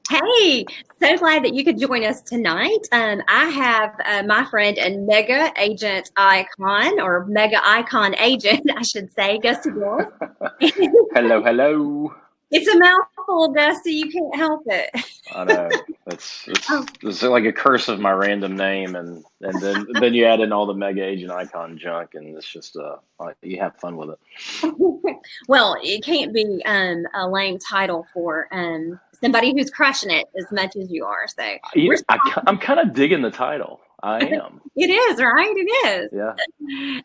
Hey, so glad that you could join us tonight. I have my friend and mega agent icon, or mega icon agent, I should say, Gusty Gulas. Hello, hello. It's a mouthful, Gusty. You can't help it. I know it's Um, it's like a curse of my random name, and then you add in all the mega agent icon junk, and it's just you have fun with it. well, it can't be a lame title for somebody who's crushing it as much as you are. So we're I'm kind of digging the title. I am. it is, right? It is. Yeah,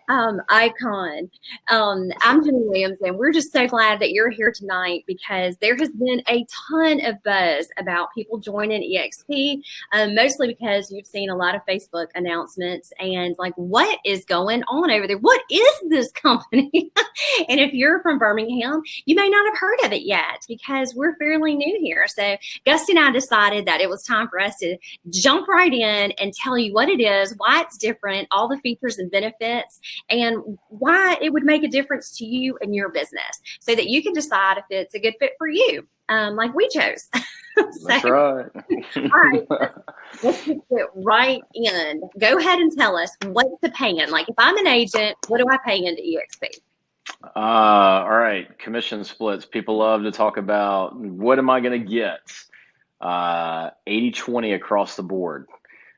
Icon. that's I'm right. Jenny Williams, and we're just so glad that you're here tonight because there has been a ton of buzz about people joining eXp, mostly because you've seen a lot of Facebook announcements and like, what is going on over there? What is this company? And if you're from Birmingham, you may not have heard of it yet because we're fairly new here. So Gusty and I decided that it was time for us to jump right in and tell you what it is, why it's different, all the features and benefits, and why it would make a difference to you and your business so that you can decide if it's a good fit for you, like we chose. So, That's right. all right, let's just get right in. Go ahead and tell us what's the paying. Like if I'm an agent, what do I pay into EXP? All right. Commission splits. People love to talk about what am I going to get? 80-20 across the board.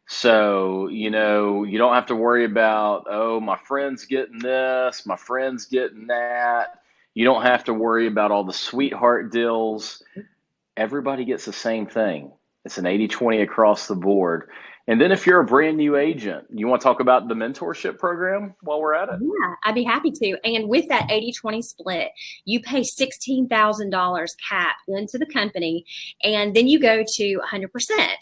So, you don't have to worry about, oh, my friend's getting this, my friend's getting that. You don't have to worry about all the sweetheart deals. Everybody gets the same thing. It's an 80-20 across the board. And then if you're a brand new agent, you want to talk about the mentorship program while we're at it? Yeah, I'd be happy to. And with that 80-20 split, you pay $16,000 cap into the company, and then you go to 100%.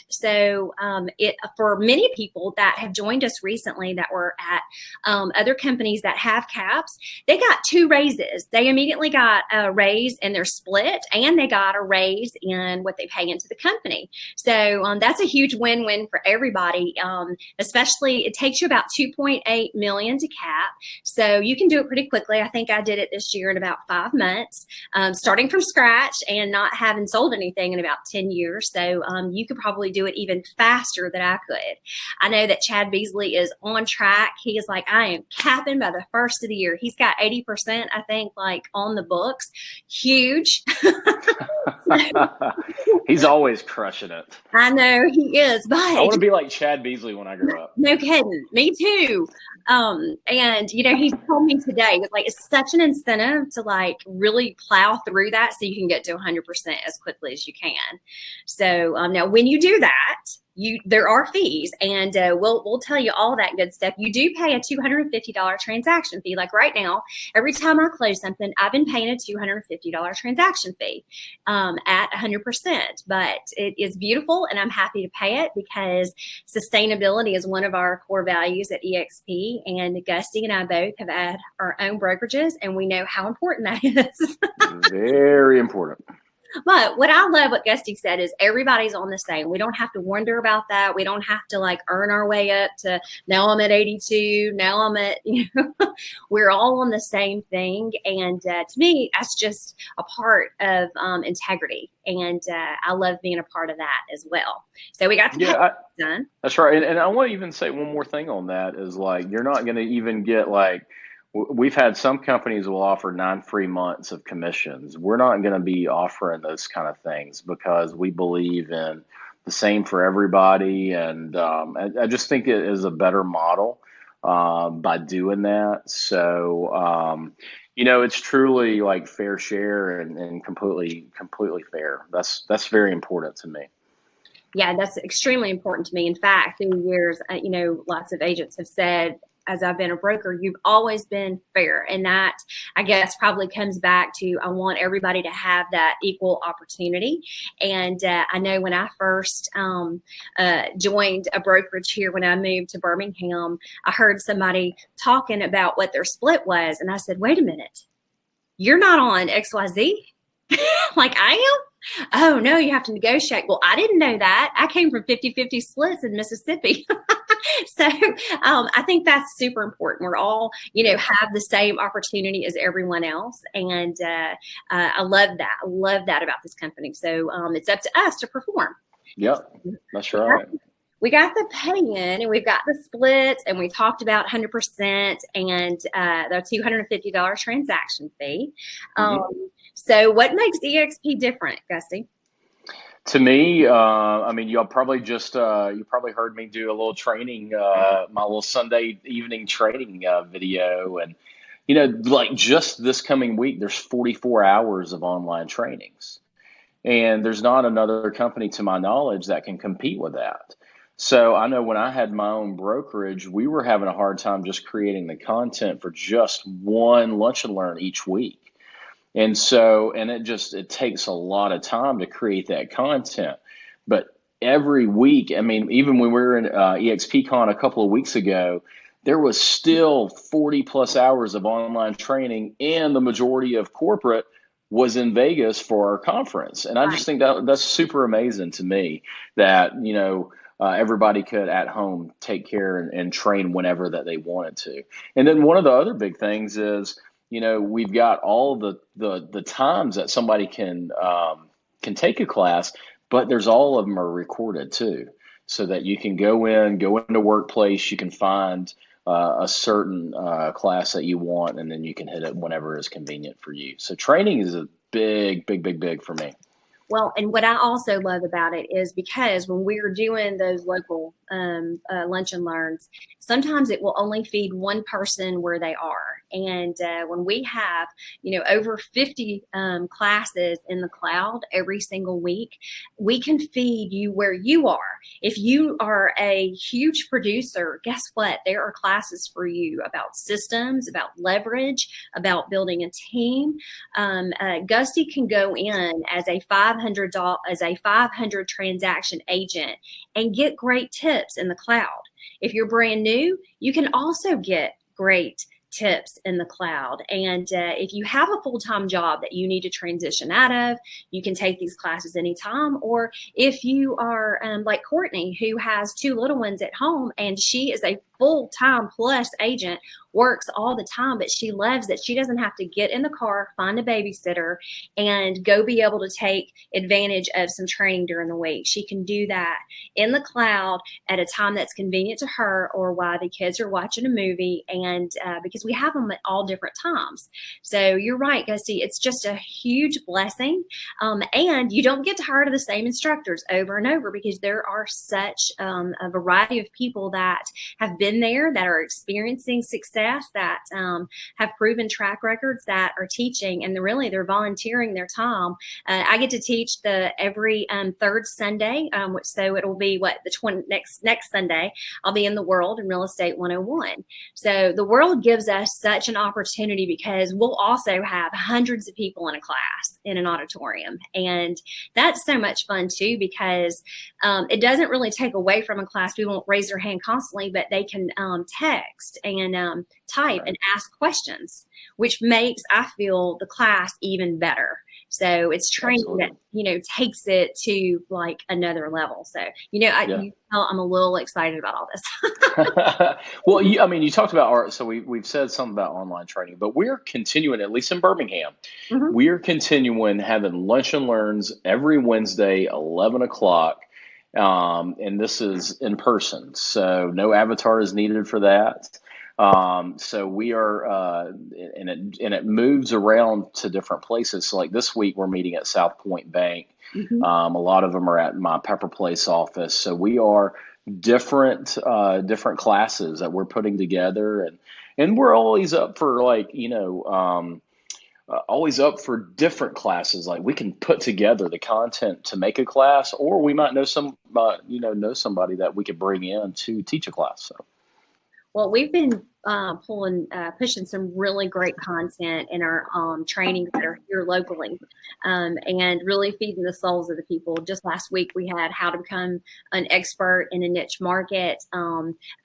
So it for many people that have joined us recently that were at other companies that have caps, they got two raises. They immediately got a raise in their split, and they got a raise in what they pay into the company. So that's a huge win-win for everybody. Especially, it takes you about 2.8 million to cap. So you can do it pretty quickly. I think I did it this year in about 5 months, starting from scratch and not having sold anything in about 10 years. So you could probably do it even faster than I could. I know that Chad Beasley is on track. He is like, I am capping by the first of the year. He's got 80%, I think, like on the books. Huge. He's always crushing it. I know he is, but I want to be like Chad Beasley when I grow up. no kidding. Me too. And he told me today, like, it's such an incentive to like really plow through that so you can get to 100% as quickly as you can. So now when you do that, there are fees, and we'll tell you all that good stuff. You do pay a $250 transaction fee. Like right now, every time I close something, I've been paying a $250 transaction fee at 100%. But it is beautiful, and I'm happy to pay it because sustainability is one of our core values at eXp. And Gusty and I both have had our own brokerages, and we know how important that is. Very important. But what I love what Gusty said is everybody's on the same. We don't have to wonder about that. We don't have to like earn our way up to now I'm at 82. Now I'm at, we're all on the same thing. And to me, that's just a part of integrity. And I love being a part of that as well. So we got the Yeah, done. that's right. And I want to even say one more thing on that is like, you're not going to even get like, we've had some companies will offer 9 free months of commissions. We're not going to be offering those kind of things because we believe in the same for everybody. And I just think it is a better model by doing that. So, it's truly like fair share and completely fair. That's very important to me. Yeah, that's extremely important to me. In fact, through the years, lots of agents have said, as I've been a broker, you've always been fair. And that, I guess, probably comes back to I want everybody to have that equal opportunity. And I know when I first joined a brokerage here, when I moved to Birmingham, I heard somebody talking about what their split was. And I said, wait a minute, you're not on XYZ? Like I am? Oh, no, you have to negotiate. Well, I didn't know that. I came from 50-50 splits in Mississippi. So I think that's super important. We're all, have the same opportunity as everyone else. And I love that. I love that about this company. So it's up to us to perform. Yep, that's right. We got the pay-in, and we've got the split, and we talked about 100% and the $250 transaction fee. So what makes eXp different, Gusty? To me, I mean, you'll probably you probably heard me do a little training, my little Sunday evening training video. And, like just this coming week, there's 44 hours of online trainings. And there's not another company to my knowledge that can compete with that. So I know when I had my own brokerage, we were having a hard time just creating the content for just one lunch and learn each week. And so, and it takes a lot of time to create that content. But every week, I mean, even when we were in eXpCon a couple of weeks ago, there was still 40 plus hours of online training, and the majority of corporate was in Vegas for our conference. And I just think that's super amazing to me that, everybody could at home take care and train whenever that they wanted to. And then one of the other big things is, we've got all the times that somebody can take a class, but there's all of them are recorded too, so that you can go into Workplace, you can find a certain class that you want, and then you can hit it whenever is convenient for you. So training is a big for me. Well, and what I also love about it is because when we're doing those local lunch and learns, sometimes it will only feed one person where they are. And when we have, over 50 classes in the cloud every single week, we can feed you where you are. If you are a huge producer, guess what? There are classes for you about systems, about leverage, about building a team. Gusty can go in as a $500 transaction agent and get great tips in the cloud. If you're brand new, you can also get great tips in the cloud. And if you have a full-time job that you need to transition out of, you can take these classes anytime. Or if you are like Courtney, who has 2 little ones at home, and she is a full-time plus agent, works all the time, but she loves that she doesn't have to get in the car, find a babysitter, and go be able to take advantage of some training during the week. She can do that in the cloud at a time that's convenient to her, or while the kids are watching a movie, and because we have them at all different times. So you're right, Gusty, it's just a huge blessing. And you don't get tired of the same instructors over and over, because there are such a variety of people that have been there, that are experiencing success, that have proven track records, that are teaching, and they're volunteering their time. I get to teach every third Sunday, so it'll be next Sunday. I'll be in the World in Real Estate 101. So the World gives us such an opportunity, because we'll also have hundreds of people in a class in an auditorium, and that's so much fun too, because it doesn't really take away from a class. We won't raise their hand constantly, but they can text and type and ask questions, which makes, I feel, the class even better. So it's training that, takes it to like another level. So, I'm a little excited about all this. Well, you talked about so we've said something about online training, but we're continuing, at least in Birmingham, we're continuing having lunch and learns every Wednesday, 11 o'clock. And this is in person, so no avatar is needed for that. So we are, and it moves around to different places. So like this week, we're meeting at South Point Bank. A lot of them are at my Pepper Place office. So we are different classes that we're putting together, and we're always up for always up for different classes. Like we can put together the content to make a class, or we might know somebody that we could bring in to teach a class. So. Well, we've been pushing some really great content in our trainings that are here locally, and really feeding the souls of the people. Just last week, we had how to become an expert in a niche market.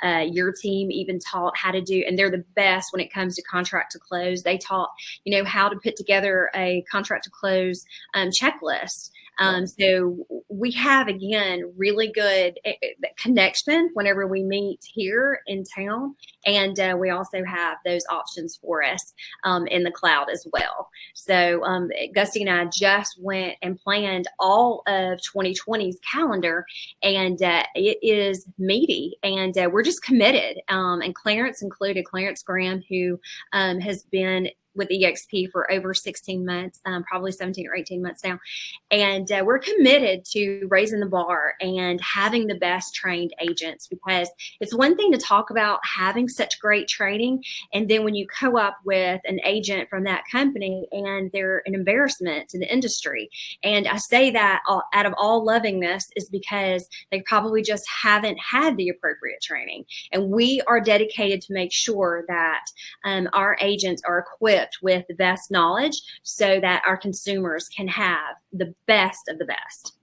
Your team even taught how to do, and they're the best when it comes to contract to close. They taught, how to put together a contract to close checklist. So we have, again, really good connection whenever we meet here in town. And we also have those options for us in the cloud as well. So Gusty and I just went and planned all of 2020's calendar, and it is meaty, and we're just committed. And Clarence included, Clarence Graham, who has been with eXp for over 16 months, probably 17 or 18 months now. And we're committed to raising the bar and having the best trained agents, because it's one thing to talk about having such great training, and then when you co-op with an agent from that company and they're an embarrassment to the industry. And I say that out of all lovingness is because they probably just haven't had the appropriate training. And we are dedicated to make sure that our agents are equipped with the best knowledge so that our consumers can have the best of the best.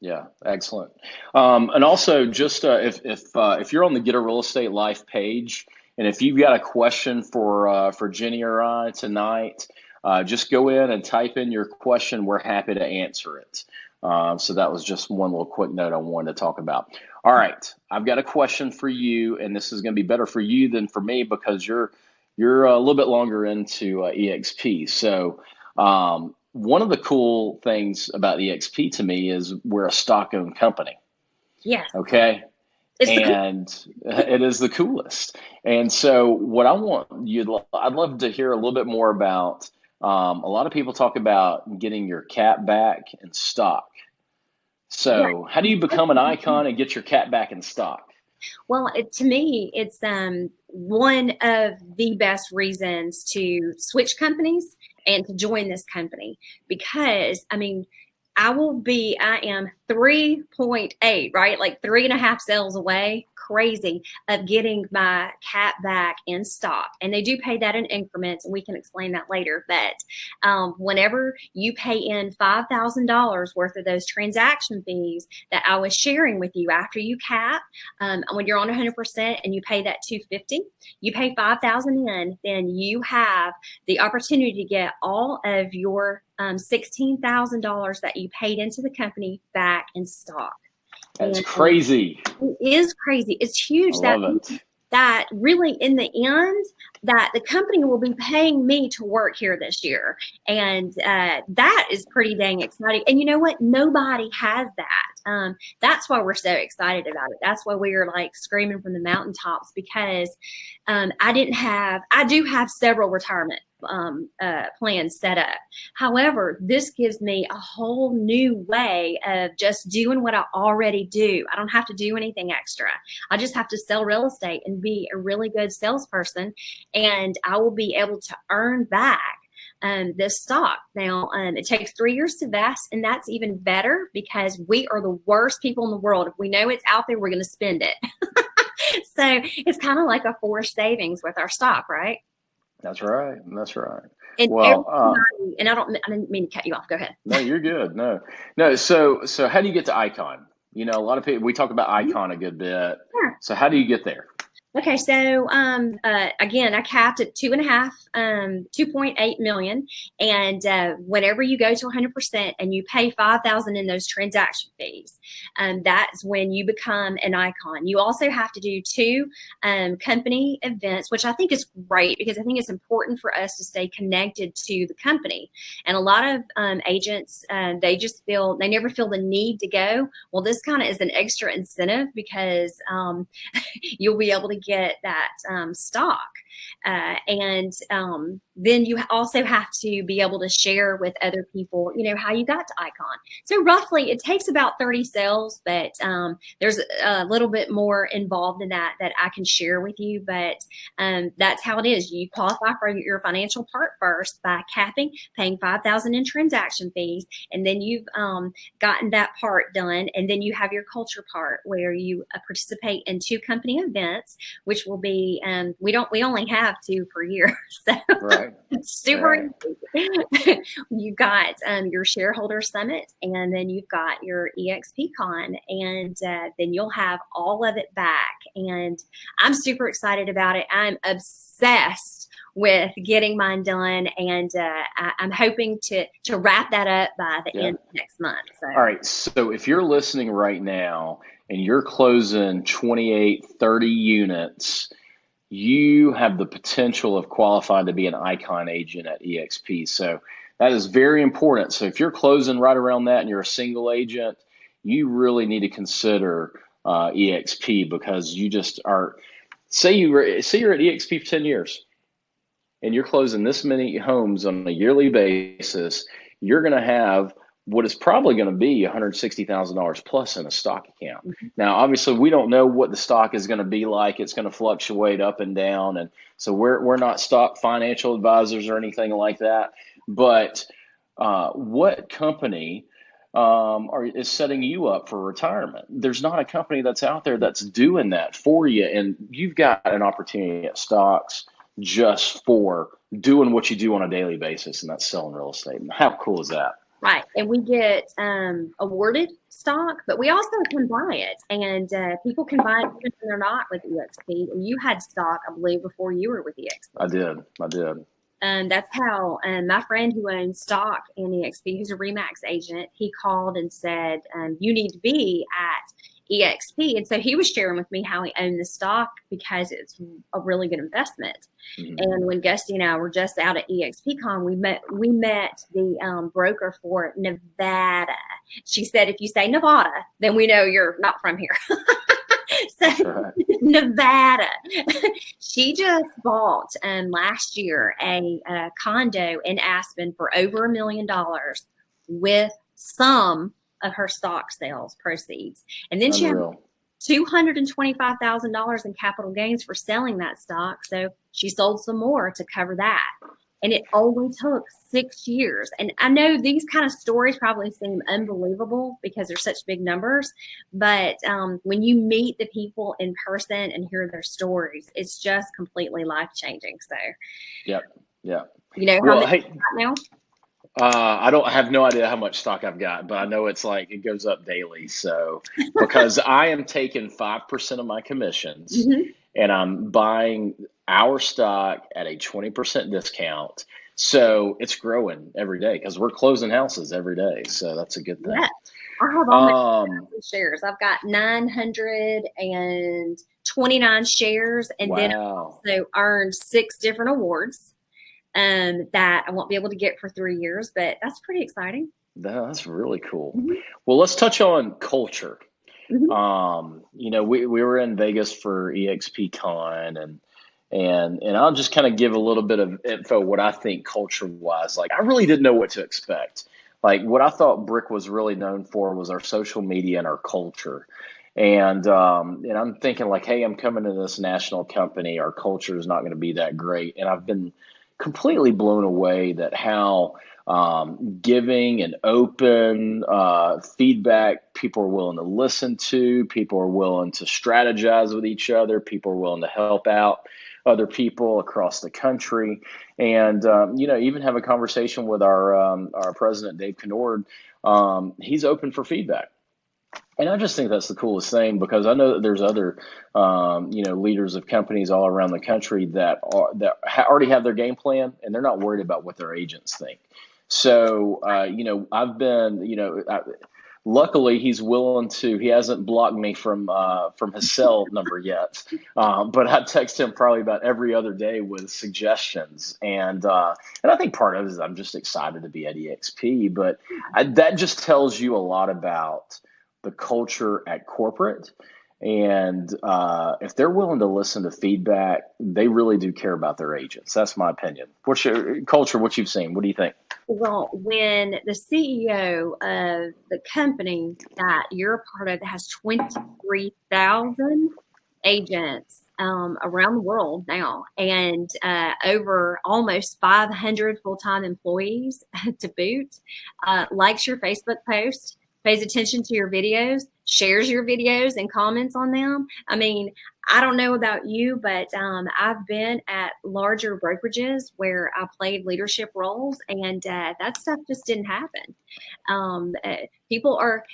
Yeah, excellent. And also, just if you're on the Get a Real Estate Life page, and if you've got a question for Genny or I tonight, just go in and type in your question. We're happy to answer it. So that was just one little quick note I wanted to talk about. All right, I've got a question for you, and this is going to be better for you than for me because you're a little bit longer into eXp. So one of the cool things about eXp to me is we're a stock-owned company. Yeah. Okay. It's it is the coolest. And so what I'd love to hear a little bit more about. A lot of people talk about getting your cat back in stock. So how do you become an icon and get your cat back in stock? Well, to me, it's one of the best reasons to switch companies and to join this company, because, I mean, I am 3.8, right? Like 3.5 sales away, crazy, of getting my cat back in stock. And they do pay that in increments, and we can explain that later. But whenever you pay in $5,000 worth of those transaction fees that I was sharing with you after you cap, when you're on 100% and you pay that $250, you pay $5,000 in, then you have the opportunity to get all of your $16,000 that you paid into the company back in stock. That's crazy. It is crazy. It's huge. I love it. That really, in the end, that the company will be paying me to work here this year. And that is pretty dang exciting. And you know what? Nobody has that. That's why we're so excited about it. That's why we are like screaming from the mountaintops, because I do have several retirement plans set up. However, this gives me a whole new way of just doing what I already do. I don't have to do anything extra. I just have to sell real estate and be a really good salesperson, and I will be able to earn back this stock. Now, it takes 3 years to vest, and that's even better because we are the worst people in the world. If we know it's out there, we're going to spend it. So it's kind of like a forced savings with our stock, right? That's right. That's right. And well, and I didn't mean to cut you off. Go ahead. No, you're good. No. So how do you get to icon? You know, a lot of people, we talk about icon a good bit. Sure. So how do you get there? Okay, so again, I capped at 2.8 million, and whenever you go to 100% and you pay 5,000 in those transaction fees, that's when you become an icon. You also have to do 2 company events, which I think is great because I think it's important for us to stay connected to the company. And a lot of agents, they never feel the need to go. Well, this kind of is an extra incentive because you'll be able to get that stock. And then you also have to be able to share with other people, you know, how you got to icon. So roughly it takes about 30 sales, but there's a little bit more involved in that I can share with you. But that's how it is. You qualify for your financial part first by paying 5,000 in transaction fees, and then you've gotten that part done, and then you have your culture part where you participate in 2 company events, which will be we only have 2 per year, so right. super easy. You've got your shareholder summit, and then you've got your eXp con, and then you'll have all of it back. And I'm super excited about it. I'm obsessed with getting mine done, and I'm hoping to wrap that up by the end of next month. So. All right. So if you're listening right now and you're closing 28, 30 units, you have the potential of qualifying to be an icon agent at eXp. So that is very important. So if you're closing right around that and you're a single agent, you really need to consider eXp, because you just are. Say you're at eXp for 10 years and you're closing this many homes on a yearly basis, you're going to have what is probably going to be $160,000 plus in a stock account. Now, obviously, we don't know what the stock is going to be like. It's going to fluctuate up and down, and so we're not stock financial advisors or anything like that. But what company is setting you up for retirement? There's not a company that's out there that's doing that for you, and you've got an opportunity at stocks just for doing what you do on a daily basis, and that's selling real estate. And how cool is that? Right. And we get awarded stock, but we also can buy it. And people can buy it even if they're not with eXp. And you had stock, I believe, before you were with eXp. I did. That's how my friend who owns stock in eXp, who's a RE/MAX agent, he called and said, you need to be at eXp. And so he was sharing with me how he owned the stock because it's a really good investment. And when Gusty and I were just out at eXpCon, we met the broker for Nevada. She said, if you say Nevada, then we know you're not from here. So Nevada, she just bought last year a condo in Aspen for over $1 million with some of her stock sales proceeds. And then she had $225,000 in capital gains for selling that stock. So she sold some more to cover that. And it only took 6 years. And I know these kind of stories probably seem unbelievable because they're such big numbers. But when you meet the people in person and hear their stories, it's just completely life-changing. So, yeah. You know how much you got now? I have no idea how much stock I've got, but I know it's like it goes up daily. So because I am taking 5% of my commissions and I'm buying our stock at a 20% discount. So it's growing every day because we're closing houses every day. So that's a good thing. Yeah. I have all my shares. I've got 929 shares, and then I also earned 6 different awards that I won't be able to get for 3 years, but that's pretty exciting. That's really cool. Well, let's touch on culture. You know, we were in Vegas for eXpCon, and I'll just kind of give a little bit of info what I think culture wise. Like, I really didn't know what to expect. Like, what I thought Brick was really known for was our social media and our culture. And I'm thinking like, hey, I'm coming to this national company. Our culture is not going to be that great. And I've been completely blown away that how giving and open feedback people are willing to listen to, people are willing to strategize with each other, people are willing to help out other people across the country, and you know, even have a conversation with our president, Dave Kenord. He's open for feedback. And I just think that's the coolest thing, because I know that there's other, you know, leaders of companies all around the country that already have their game plan, and they're not worried about what their agents think. So, you know, I've been, you know, luckily he's willing to. He hasn't blocked me from his cell number yet, but I text him probably about every other day with suggestions, and I think part of it is I'm just excited to be at eXp, but that just tells you a lot about the culture at corporate. And if they're willing to listen to feedback, they really do care about their agents. That's my opinion. What's your culture, what you've seen? What do you think? Well, when the CEO of the company that you're a part of that has 23,000 agents around the world now, and over almost 500 full-time employees to boot, likes your Facebook post, pays attention to your videos, shares your videos and comments on them. I mean, I don't know about you, but I've been at larger brokerages where I played leadership roles, and that stuff just didn't happen. People are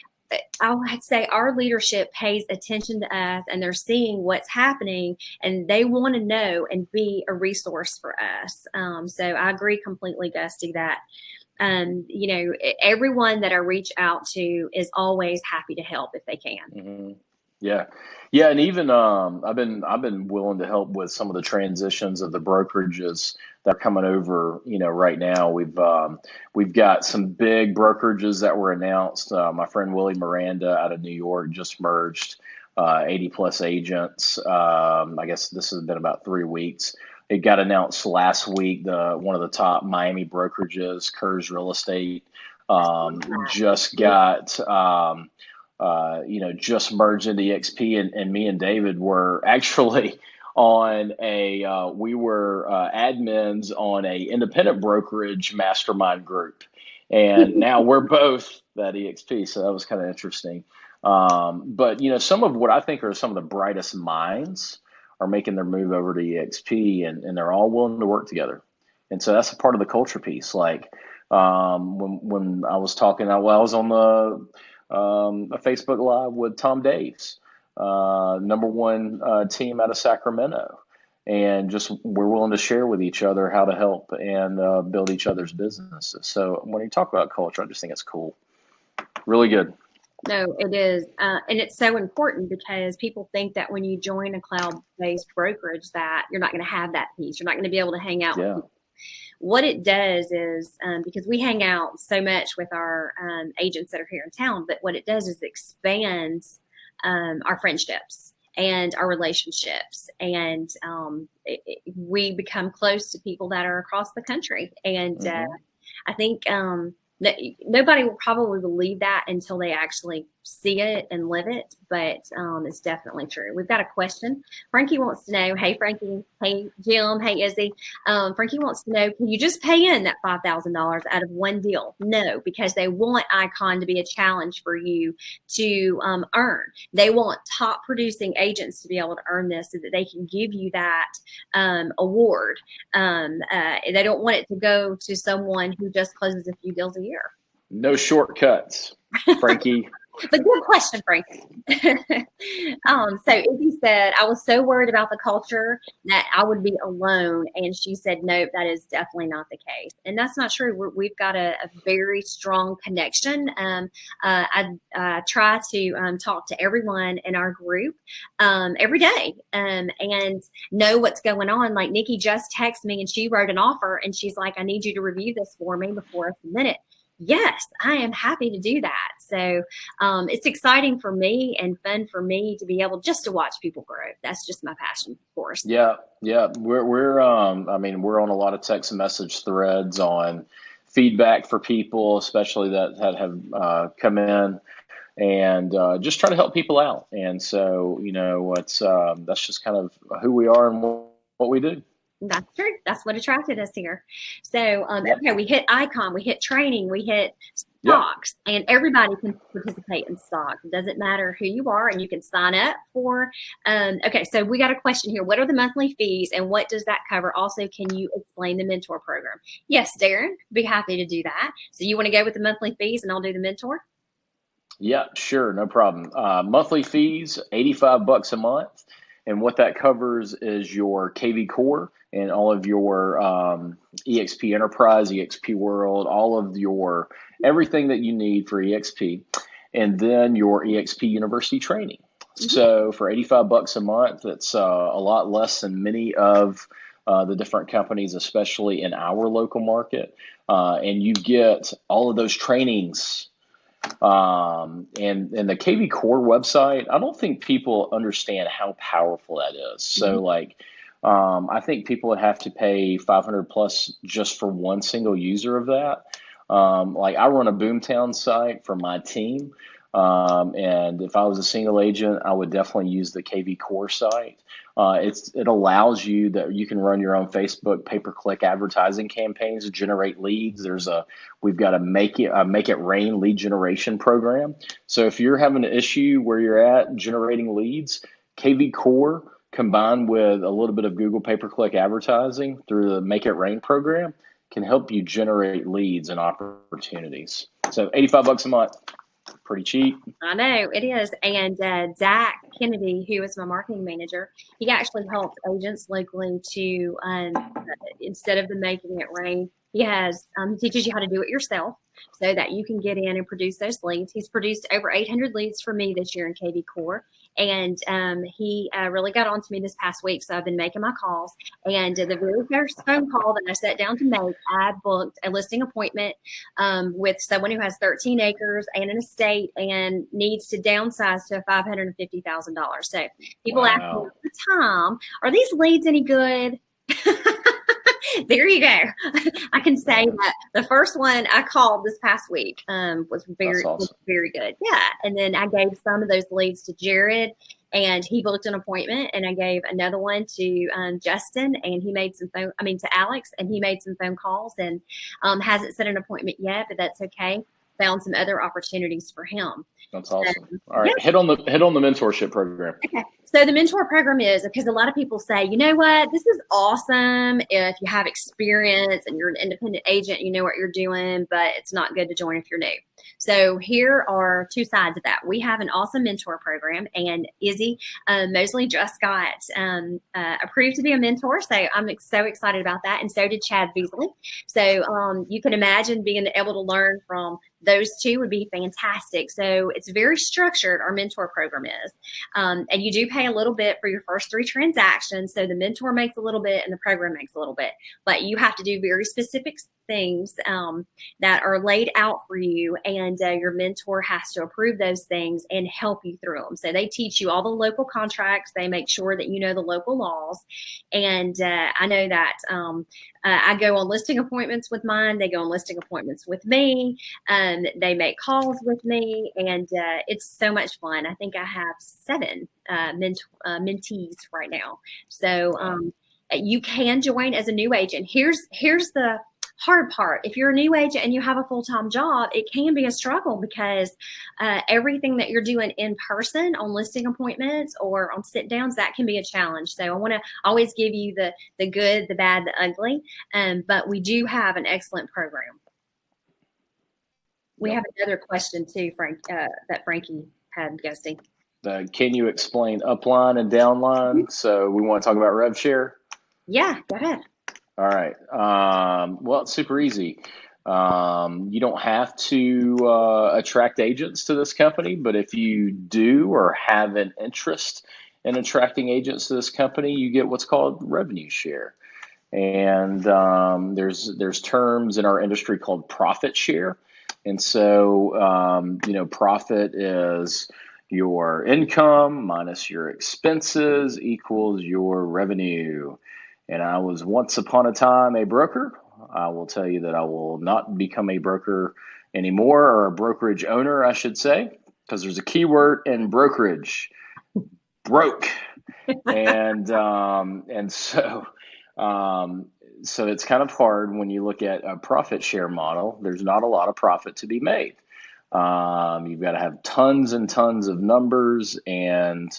I would say our leadership pays attention to us, and they're seeing what's happening, and they want to know and be a resource for us. So I agree completely, Gusty, that everyone that I reach out to is always happy to help if they can. Mm-hmm. Yeah, yeah, and even I've been willing to help with some of the transitions of the brokerages that are coming over. Right now we've got some big brokerages that were announced. My friend Willie Miranda out of New York just merged 80 plus agents. I guess this has been about 3 weeks. It got announced last week. One of the top Miami brokerages, Kurz Real Estate, just got. Just merged into eXp, and me and David were actually on we were admins on a independent brokerage mastermind group, and now we're both at eXp. So that was kind of interesting. But some of what I think are some of the brightest minds are making their move over to eXp, and they're all willing to work together. And so that's a part of the culture piece. Like when I was talking, I was on a Facebook Live with Tom Daves, number one team out of Sacramento. And just we're willing to share with each other how to help and build each other's businesses. So when you talk about culture, I just think it's cool. Really good. No, it is. And it's so important because people think that when you join a cloud-based brokerage that you're not going to have that piece. You're not going to be able to hang out with people. What it does is, because we hang out so much with our agents that are here in town, but what it does is expands our friendships and our relationships. And we become close to people that are across the country. And I think nobody will probably believe that until they actually see it and live it, but it's definitely true. We've got a question. Frankie wants to know, hey, Frankie, hey, Jim, hey, Izzy. Frankie wants to know, can you just pay in that $5,000 out of one deal? No, because they want Icon to be a challenge for you to earn. They want top producing agents to be able to earn this so that they can give you that award. They don't want it to go to someone who just closes a few deals a year. No shortcuts, Frankie. But good question, Frankie. So Izzy said, I was so worried about the culture that I would be alone. And she said, nope, that is definitely not the case. And that's not true. We've got a very strong connection. I try to talk to everyone in our group every day and know what's going on. Like Nikki just texted me and she wrote an offer and she's like, I need you to review this for me before I submit it. Yes, I am happy to do that. So it's exciting for me and fun for me to be able just to watch people grow. That's just my passion, of course. Yeah. We're on a lot of text message threads on feedback for people, especially that have come in, and just try to help people out. And so that's just kind of who we are and what we do. That's true. That's what attracted us here. So, okay, we hit Icon, we hit training, we hit stocks, and everybody can participate in stocks. It doesn't matter who you are, and you can sign up for. Okay, so we got a question here. What are the monthly fees, and what does that cover? Also, can you explain the mentor program? Yes, Darren, be happy to do that. So you want to go with the monthly fees, and I'll do the mentor? Yeah, sure, no problem. Monthly fees, $85 a month. And what that covers is your KV Core and all of your eXp Enterprise, eXp World, all of your everything that you need for eXp, and then your eXp University training. So for $85 a month, it's a lot less than many of the different companies, especially in our local market. And you get all of those trainings. And the KV Core website, I don't think people understand how powerful that is. So I think people would have to pay 500 plus just for one single user of that. I run a Boomtown site for my team. And if I was a single agent, I would definitely use the KV Core site. It allows you that you can run your own Facebook pay-per-click advertising campaigns to generate leads. We've got a make it rain lead generation program. So if you're having an issue where you're at generating leads, KV Core combined with a little bit of Google pay-per-click advertising through the Make It Rain program can help you generate leads and opportunities. So $85 a month. Pretty cheap. I know it is. And Zach Kennedy, who is my marketing manager, he actually helps agents locally to, instead of them making it rain, he teaches you how to do it yourself so that you can get in and produce those leads. He's produced over 800 leads for me this year in KV Core. And he really got on to me this past week. So I've been making my calls. And the very first phone call that I sat down to make, I booked a listing appointment with someone who has 13 acres and an estate and needs to downsize to $550,000. So people ask me all the time, are these leads any good? There you go. I can say that the first one I called this past week was very good. Yeah. And then I gave some of those leads to Jared, and he booked an appointment, and I gave another one to Justin, and he made to Alex, and he made some phone calls and hasn't set an appointment yet, but that's okay. Found some other opportunities for him. That's awesome. All right. Yeah. Hit on the mentorship program. Okay. So the mentor program is, because a lot of people say, you know what, this is awesome if you have experience and you're an independent agent, you know what you're doing, but it's not good to join if you're new. So here are two sides of that. We have an awesome mentor program, and Izzy Mosley just got approved to be a mentor. So I'm so excited about that. And so did Chad Beasley. So you can imagine being able to learn from those two would be fantastic. So it's very structured, our mentor program is. And you do pay a little bit for your first 3 transactions. So the mentor makes a little bit and the program makes a little bit. But you have to do very specific things that are laid out for you. And your mentor has to approve those things and help you through them. So they teach you all the local contracts. They make sure that you know the local laws. And I know that I go on listing appointments with mine. They go on listing appointments with me. They make calls with me, and it's so much fun. I think I have 7 mentees right now. So you can join as a new agent. Here's the hard part. If you're a new agent and you have a full-time job, it can be a struggle because everything that you're doing in person on listing appointments or on sit downs, that can be a challenge. So I want to always give you the good, the bad, the ugly. But we do have an excellent program. We have another question too, Frank, that Frankie had, Gusty. Can you explain upline and downline? Mm-hmm. So we want to talk about rev share? Yeah, go ahead. All right. Well, it's super easy. You don't have to attract agents to this company, but if you do or have an interest in attracting agents to this company, you get what's called revenue share. And there's terms in our industry called profit share. And so, profit is your income minus your expenses equals your revenue. And I was once upon a time a broker. I will tell you that I will not become a broker anymore, or a brokerage owner, I should say, because there's a key word in brokerage: broke. And so it's kind of hard when you look at a profit share model. There's not a lot of profit to be made. You've got to have tons and tons of numbers, and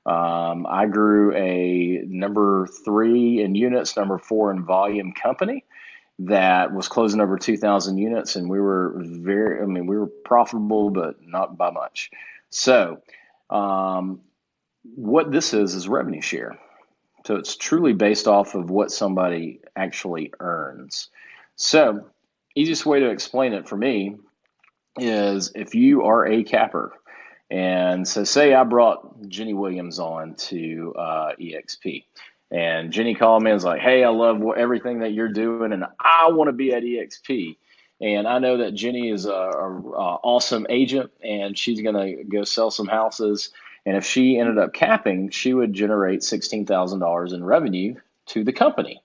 I grew a number 3 in units, number 4 in volume company that was closing over 2,000 units, and we were we were profitable, but not by much. So what this is revenue share. So it's truly based off of what somebody actually earns. So easiest way to explain it for me is if you are a capper, and so say I brought Genny Williams on to eXp, and Genny called me and was like, hey, I love everything that you're doing, and I want to be at eXp. And I know that Genny is a awesome agent, and she's going to go sell some houses. And if she ended up capping, she would generate $16,000 in revenue to the company.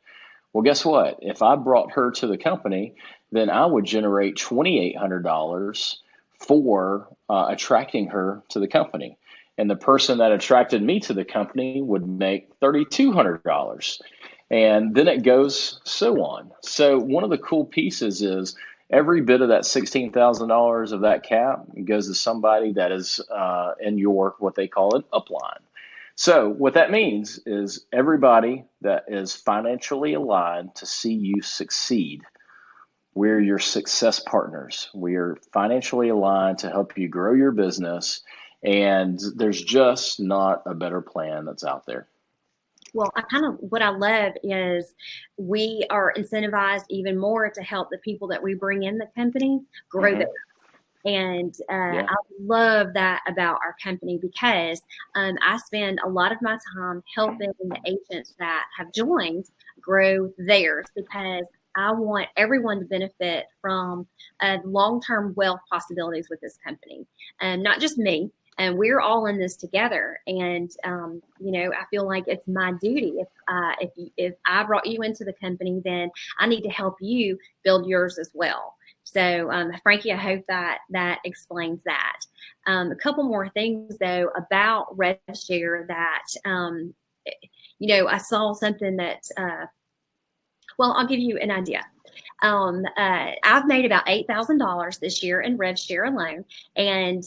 Well, guess what? If I brought her to the company, then I would generate $2,800 for attracting her to the company. And the person that attracted me to the company would make $3,200. And then it goes so on. So one of the cool pieces is every bit of that $16,000 of that cap goes to somebody that is in your, what they call an upline. So what that means is everybody that is financially aligned to see you succeed We're your success partners. We are financially aligned to help you grow your business. And there's just not a better plan that's out there. Well, what I love is we are incentivized even more to help the people that we bring in the company grow Hmm. their. And Yeah. I love that about our company because I spend a lot of my time helping the agents that have joined grow theirs because I want everyone to benefit from long-term wealth possibilities with this company, and not just me. And we're all in this together. And I feel like it's my duty. If I brought you into the company, then I need to help you build yours as well. So, Frankie, I hope that explains that. A couple more things, though, about RevShare that, I saw something that, I'll give you an idea. I've made about $8,000 this year in RevShare alone, and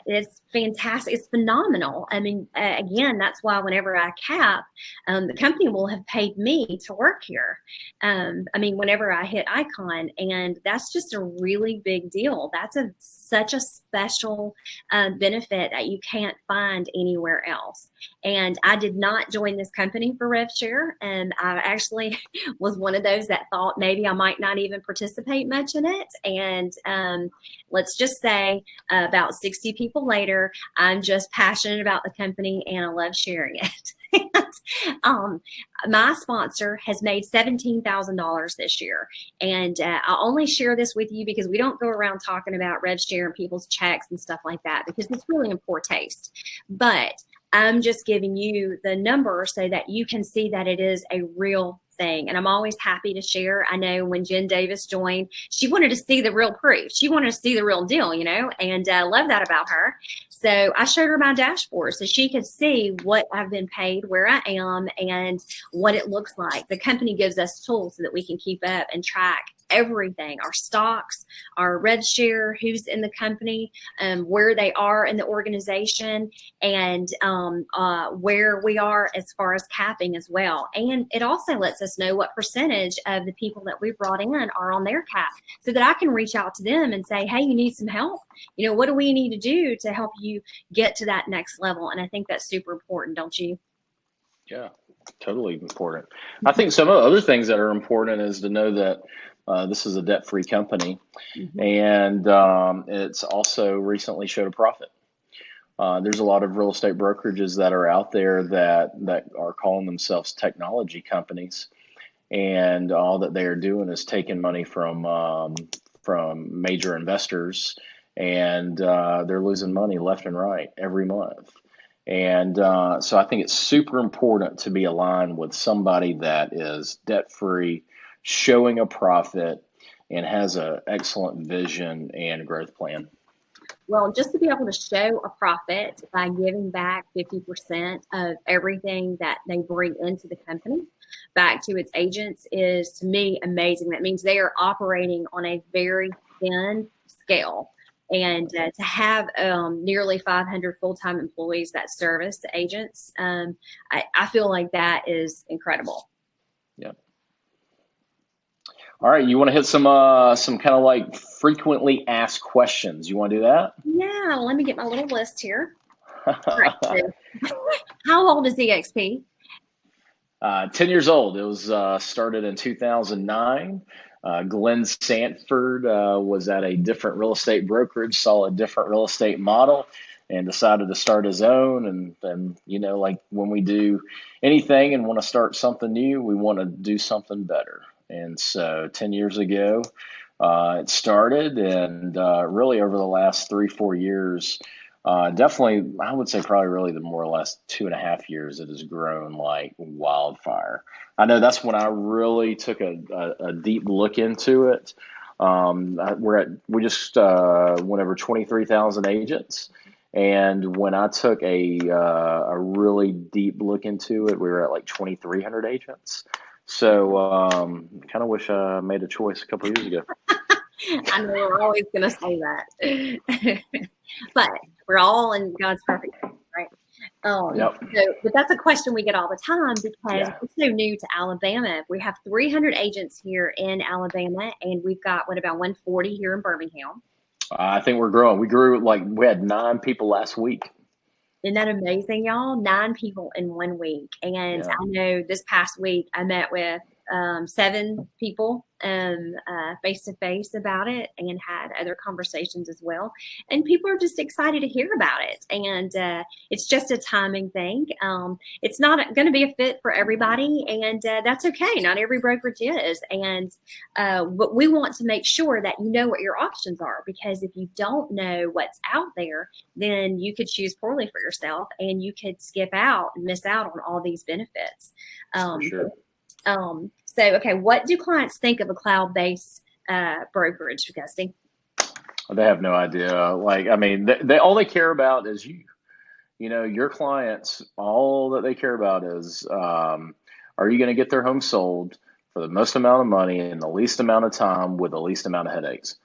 it's fantastic. It's phenomenal. I mean, again, that's why whenever I cap, the company will have paid me to work here. Whenever I hit Icon, and that's just a really big deal. That's such a special benefit that you can't find anywhere else. And I did not join this company for RevShare, and I actually was one of those that thought maybe I might not even participate much in it. And let's just say about 60 people later, I'm just passionate about the company and I love sharing it. My sponsor has made $17,000 this year. And I'll only share this with you because we don't go around talking about RevShare and people's checks and stuff like that because it's really in poor taste. But I'm just giving you the number so that you can see that it is a real thing. And I'm always happy to share. I know when Jen Davis joined, she wanted to see the real proof. She wanted to see the real deal, and I love that about her. So I showed her my dashboard so she could see what I've been paid, where I am, and what it looks like. The company gives us tools so that we can keep up and track everything, our stocks, our RevShare, who's in the company, where they are in the organization, and where we are as far as capping as well. And it also lets us know what percentage of the people that we brought in are on their cap so that I can reach out to them and say, hey, you need some help? What do we need to do to help you get to that next level? And I think that's super important, don't you? Yeah, totally important. I think some of the other things that are important is to know that this is a debt-free company, Mm-hmm. and it's also recently showed a profit. There's a lot of real estate brokerages that are out there that are calling themselves technology companies, and all that they are doing is taking money from major investors, and they're losing money left and right every month. And so I think it's super important to be aligned with somebody that is debt free, showing a profit, and has an excellent vision and growth plan. Well, just to be able to show a profit by giving back 50% of everything that they bring into the company back to its agents is, to me, amazing. That means they are operating on a very thin scale. And to have nearly 500 full-time employees that service the agents, I feel like that is incredible. Yeah. All right, you want to hit some kind of like frequently asked questions. You want to do that? Yeah, let me get my little list here. All right. So, how old is eXp? 10 years old. It was started in 2009. Glenn Sanford was at a different real estate brokerage, saw a different real estate model, and decided to start his own. And then, like when we do anything and want to start something new, we want to do something better. And so 10 years ago, it started, and really over the last 3-4 years, definitely, I would say probably really the more or less 2.5 years, it has grown like wildfire. I know that's when I really took a deep look into it. We just went over 23,000 agents. And when I took a really deep look into it, we were at like 2,300 agents. So kind of wish I made a choice a couple of years ago. I know we're always going to say that. But we're all in God's perfect, right? Yep. But that's a question we get all the time because Yeah. we're so new to Alabama. We have 300 agents here in Alabama, and we've got, about 140 here in Birmingham. I think we're growing. We had 9 people last week. Isn't that amazing, y'all? 9 people in 1 week. And Yeah. I know this past week I met with 7 people face to face about it and had other conversations as well. And people are just excited to hear about it. And it's just a timing thing. It's not going to be a fit for everybody, and that's okay. Not every brokerage is. And but we want to make sure that you know what your options are, because if you don't know what's out there, then you could choose poorly for yourself and you could skip out and miss out on all these benefits. For sure. Okay, what do clients think of a cloud-based brokerage, Gusty? They have no idea. They all they care about is you. Your clients, all that they care about is, are you going to get their home sold for the most amount of money in the least amount of time with the least amount of headaches?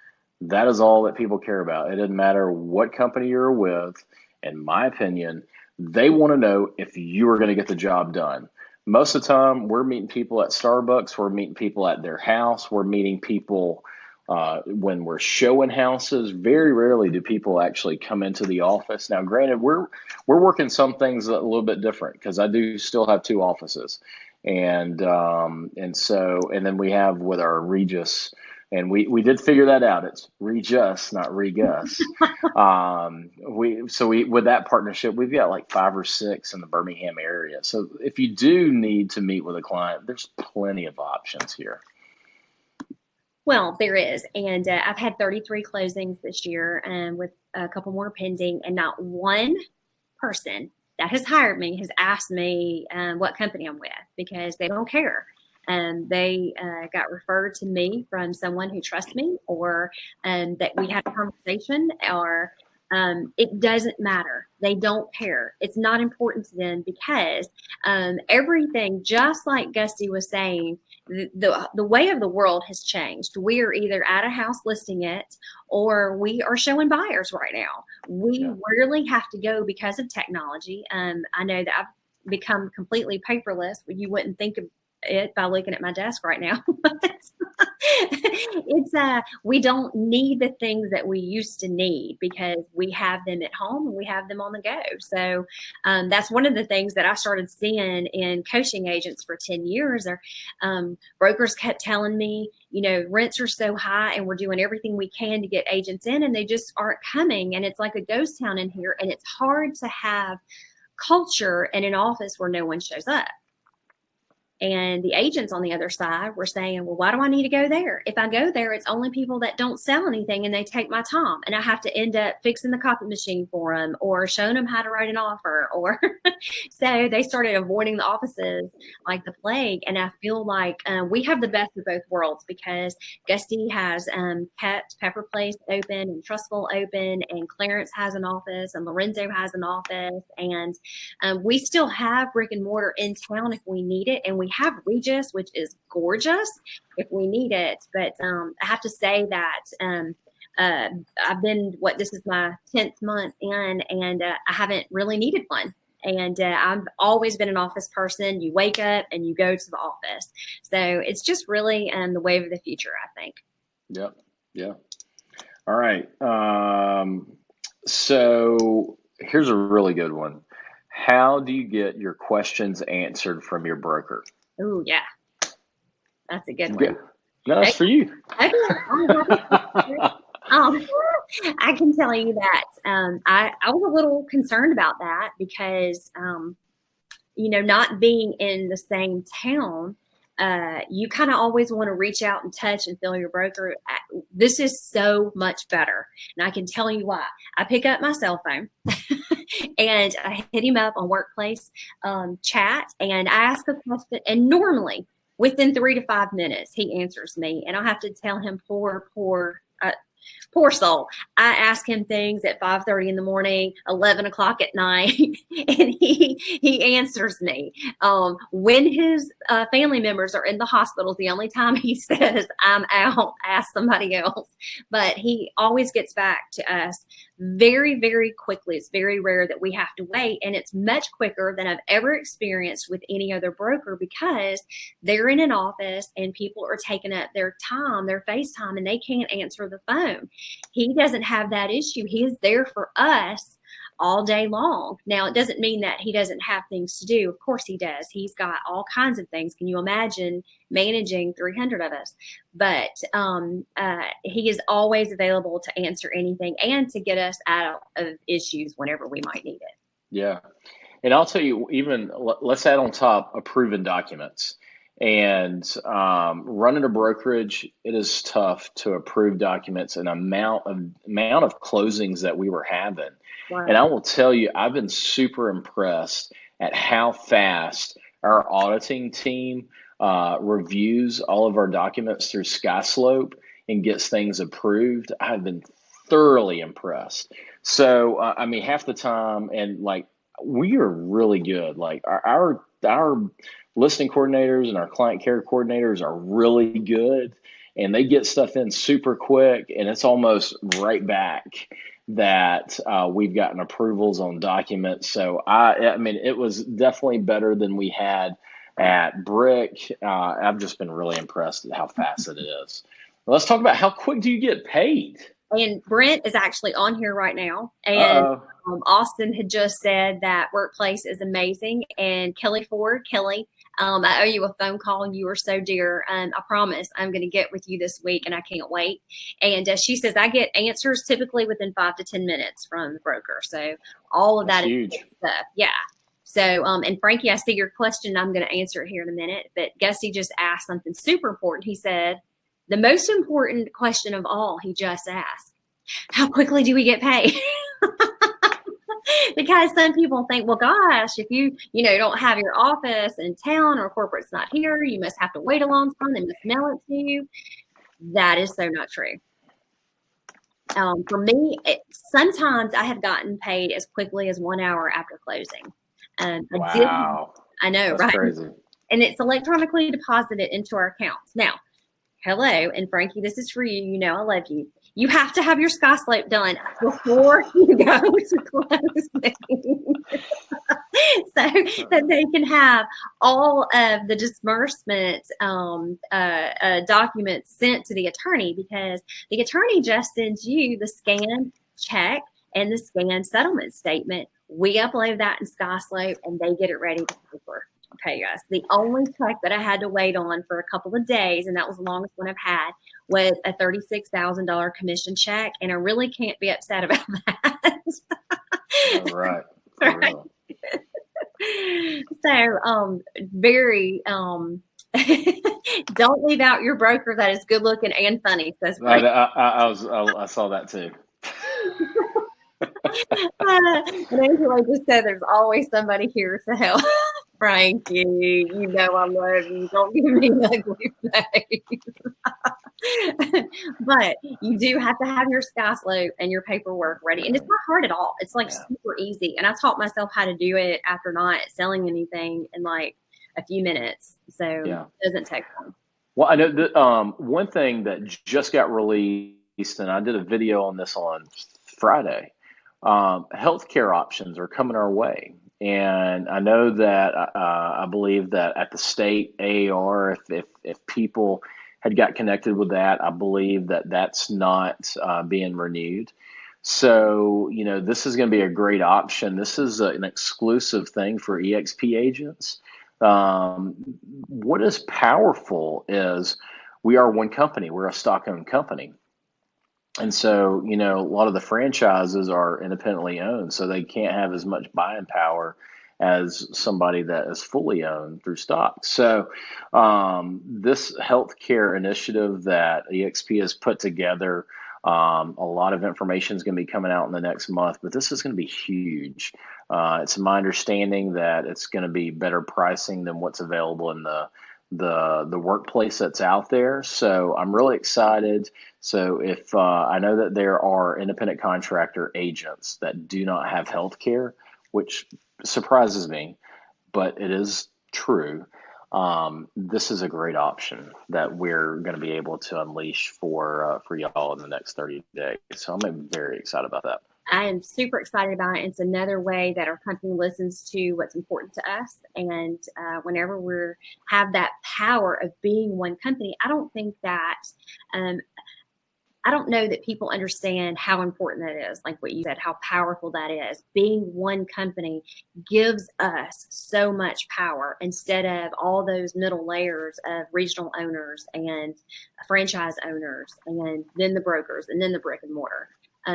That is all that people care about. It doesn't matter what company you're with. In my opinion, they want to know if you are going to get the job done. Most of the time, we're meeting people at Starbucks. We're meeting people at their house. We're meeting people when we're showing houses. Very rarely do people actually come into the office. Now, granted, we're working some things a little bit different because I do still have 2 offices, and then we have with our Regis. And we did figure that out. It's Regus, not Regus. We with that partnership, we've got like 5 or 6 in the Birmingham area. So if you do need to meet with a client, there's plenty of options here. Well, there is. And I've had 33 closings this year, with a couple more pending, and not one person that has hired me has asked me what company I'm with, because they don't care. They got referred to me from someone who trusts me, or that we had a conversation, or it doesn't matter. They don't care. It's not important to them, because everything, just like Gusty was saying, the way of the world has changed. We are either at a house listing it, or we are showing buyers right now. We rarely have to go because of technology. I know that I've become completely paperless. You wouldn't think of it by looking at my desk right now. We don't need the things that we used to need, because we have them at home and we have them on the go. So that's one of the things that I started seeing in coaching agents for 10 years. Brokers kept telling me, rents are so high and we're doing everything we can to get agents in, and they just aren't coming. And it's like a ghost town in here, and it's hard to have culture in an office where no one shows up. And the agents on the other side were saying, well, why do I need to go there? If I go there, it's only people that don't sell anything, and they take my time, and I have to end up fixing the copy machine for them, or showing them how to write an offer, or so they started avoiding the offices like the plague. And I feel like we have the best of both worlds, because Gusty has kept Pepper Place open and Trustful open, and Clarence has an office, and Lorenzo has an office, and we still have brick and mortar in town if we need it, and we have Regis, which is gorgeous, if we need it. But I have to say that I've been, this is my 10th month in, and I haven't really needed one. And I've always been an office person. You wake up and you go to the office. So it's just really the wave of the future, I think. Yep. Yeah. All right. So here's a really good one. How do you get your questions answered from your broker? Oh, yeah. That's a good one. No, that's for you. Okay. I can tell you that I was a little concerned about that, because, not being in the same town, you kind of always want to reach out and touch and feel your broker. This is so much better. And I can tell you why. I pick up my cell phone and I hit him up on Workplace chat, and I ask a question, and normally within 3 to 5 minutes, he answers me, and I'll have to tell him, poor soul. I ask him things at 5:30 in the morning, 11 o'clock at night, and he answers me. When his family members are in the hospital, the only time he says, I'm out, ask somebody else. But he always gets back to us very, very quickly. It's very rare that we have to wait, and it's much quicker than I've ever experienced with any other broker because they're in an office and people are taking up their time, their face time, and they can't answer the phone. He doesn't have that issue. He is there for us all day long. Now, it doesn't mean that he doesn't have things to do. Of course he does. He's got all kinds of things. Can you imagine managing 300 of us? But he is always available to answer anything and to get us out of issues whenever we might need it. Yeah. And I'll tell you, even let's add on top approving documents. And running a brokerage, it is tough to approve documents and amount of closings that we were having. Wow. And I will tell you, I've been super impressed at how fast our auditing team reviews all of our documents through SkySlope and gets things approved. I've been thoroughly impressed. So, I mean, half the time, and like, we are really good. Like our listing coordinators and our client care coordinators are really good, and they get stuff in super quick, and it's almost right back that we've gotten approvals on documents. So I mean, it was definitely better than we had at Brick. I've just been really impressed at how fast it is. Let's talk about how quick do you get paid? And Brent is actually on here right now. And Austin had just said that Workplace is amazing. And Kelly Ford, Kelly, I owe you a phone call. You are so dear. I promise I'm going to get with you this week, and I can't wait. And she says I get answers typically within 5 to 10 minutes from the broker. So all of That's that huge. is stuff. Yeah. So, and Frankie, I see your question. I'm going to answer it here in a minute. But Gusty just asked something super important. He said, the most important question of all he just asked, how quickly do we get paid? Because some people think, well, gosh, if you don't have your office in town or corporate's not here, you must have to wait a long time. They must mail it to you. That is so not true. For me, sometimes I have gotten paid as quickly as 1 hour after closing. Wow. I know, That's right? crazy. And it's electronically deposited into our accounts. Now, hello, and Frankie, this is for you. You know I love you. You have to have your SkySlope done before you go to closing so that they can have all of the disbursement documents sent to the attorney, because the attorney just sends you the scanned check and the scanned settlement statement. We upload that in SkySlope, and they get it ready to paper. Okay, guys. The only check that I had to wait on for a couple of days, and that was the longest one I've had, was a $36,000 commission check, and I really can't be upset about that. All right. For real. So, very don't leave out your broker that is good looking and funny. Says Frank. I saw that too. And Angela just said there's always somebody here to help. Frankie, you know I love you. Don't give me an ugly face. But you do have to have your SkySlope and your paperwork ready. And it's not hard at all. It's like super easy. And I taught myself how to do it after not selling anything in like a few minutes. So it doesn't take long. Well, I know that one thing that just got released, and I did a video on this on Friday, healthcare options are coming our way. And I know that I believe that at the state AAR, if people had got connected with that, I believe that that's not being renewed. So, this is going to be a great option. This is an exclusive thing for eXp agents. What is powerful is we are one company. We're a stock-owned company. And so, a lot of the franchises are independently owned, so they can't have as much buying power as somebody that is fully owned through stock. So this healthcare initiative that eXp has put together, a lot of information is going to be coming out in the next month, but this is going to be huge. It's my understanding that it's going to be better pricing than what's available in the workplace that's out there. So I'm really excited. So if I know that there are independent contractor agents that do not have health care, which surprises me, but it is true. This is a great option that we're going to be able to unleash for y'all in the next 30 days. So I'm very excited about that. I am super excited about it. It's another way that our company listens to what's important to us. And whenever we have that power of being one company, um, I don't know that people understand how important that is. Like what you said, how powerful that is. Being one company gives us so much power instead of all those middle layers of regional owners and franchise owners, and then the brokers, and then the brick and mortar.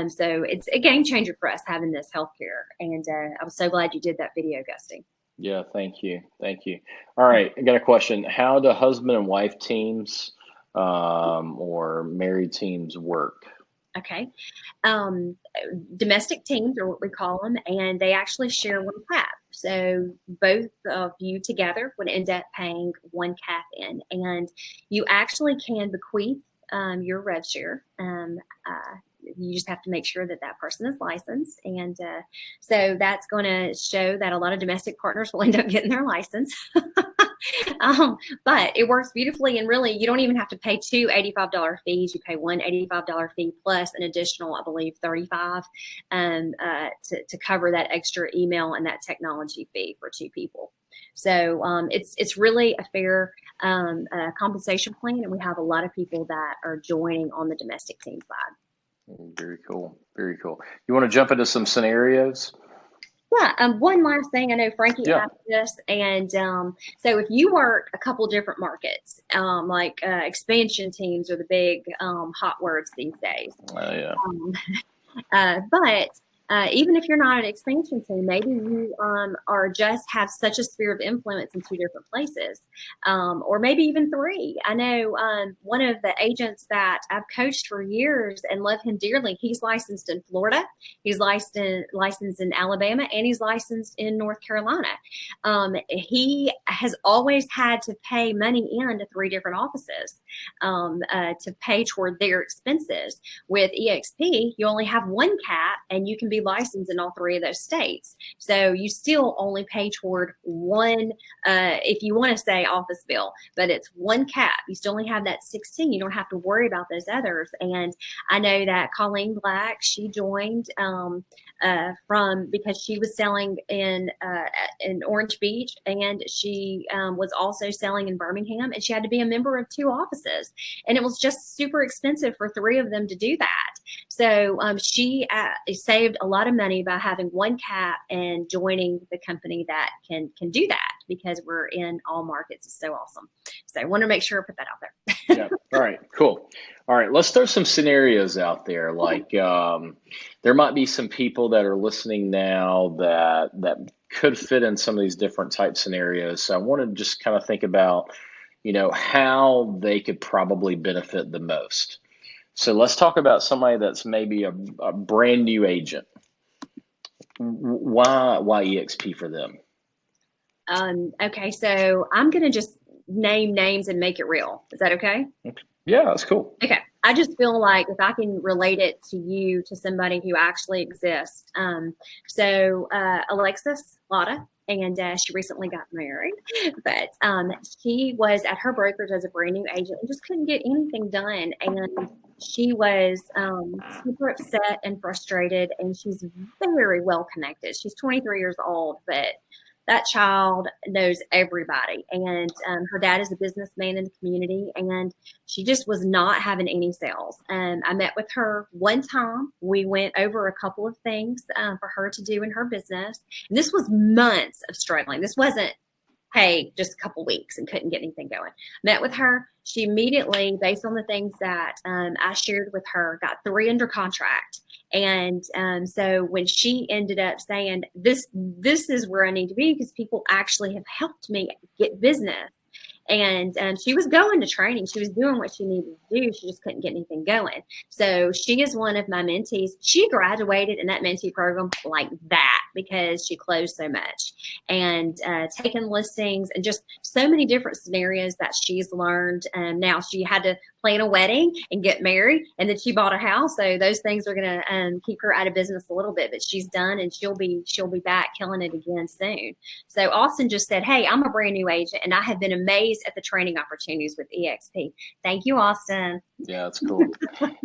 So it's a game changer for us having this healthcare. And I was so glad you did that video, Gusty. Yeah, thank you. Thank you. All right, I got a question. How do husband and wife teams or married teams work? Okay. Domestic teams are what we call them, and they actually share one cap. So both of you together would end up paying one cap in, and you actually can bequeath your rev share. You just have to make sure that that person is licensed. And so that's going to show that a lot of domestic partners will end up getting their license. But it works beautifully. And really, you don't even have to pay two $85 fees. You pay one $85 fee plus an additional, I believe, $35 to cover that extra email and that technology fee for two people. So it's really a fair compensation plan. And we have a lot of people that are joining on the domestic team side. Very cool. Very cool. You want to jump into some scenarios? Yeah. One last thing. I know Frankie Yeah. asked this, and so if you work a couple different markets, like expansion teams are the big hot words these days. Yeah. But even if you're not an expansion team, maybe you are just have such a sphere of influence in two different places, or maybe even three. I know one of the agents that I've coached for years and love him dearly. He's licensed in Florida, he's licensed in Alabama, and he's licensed in North Carolina. He has always had to pay money into three different offices to pay toward their expenses. With eXp, you only have one cap, and you can be licensed in all three of those states. So you still only pay toward one, if you want to say office bill, but it's one cap. You still only have that 16. You don't have to worry about those others. And I know that Colleen Black, she joined because she was selling in Orange Beach, and she was also selling in Birmingham, and she had to be a member of two offices, and it was just super expensive for three of them to do that. So she saved a lot of money by having one cap and joining the company that can do that, because we're in all markets. It's so awesome. So I want to make sure I put that out there. Yeah. All right, cool. All right, let's throw some scenarios out there. Like there might be some people that are listening now that could fit in some of these different type scenarios. So I want to just kind of think about, how they could probably benefit the most. So let's talk about somebody that's maybe a brand new agent. Why eXp for them? Okay, so I'm going to just name names and make it real. Is that okay? Yeah, that's cool. Okay. I just feel like if I can relate it to somebody who actually exists. So Alexis Lotta, and she recently got married, but she was at her brokerage as a brand new agent and just couldn't get anything done. And she was super upset and frustrated, and she's very well connected. She's 23 years old, but that child knows everybody. And her dad is a businessman in the community, and she just was not having any sales. I met with her one time. We went over a couple of things for her to do in her business. And this was months of struggling. This wasn't, hey, just a couple weeks and couldn't get anything going. Met with her. She immediately, based on the things that I shared with her, got 3 under contract. And so when she ended up saying, this is where I need to be, because people actually have helped me get business. And she was going to training. She was doing what she needed to do. She just couldn't get anything going. So she is one of my mentees. She graduated in that mentee program like that because she closed so much, and taken listings and just so many different scenarios that she's learned. Now she had to plan a wedding and get married, and then she bought a house. So those things are going to keep her out of business a little bit, but she's done, and she'll be back killing it again soon. So Austin just said, "Hey, I'm a brand new agent, and I have been amazed at the training opportunities with eXp." Thank you, Austin. Yeah, that's cool.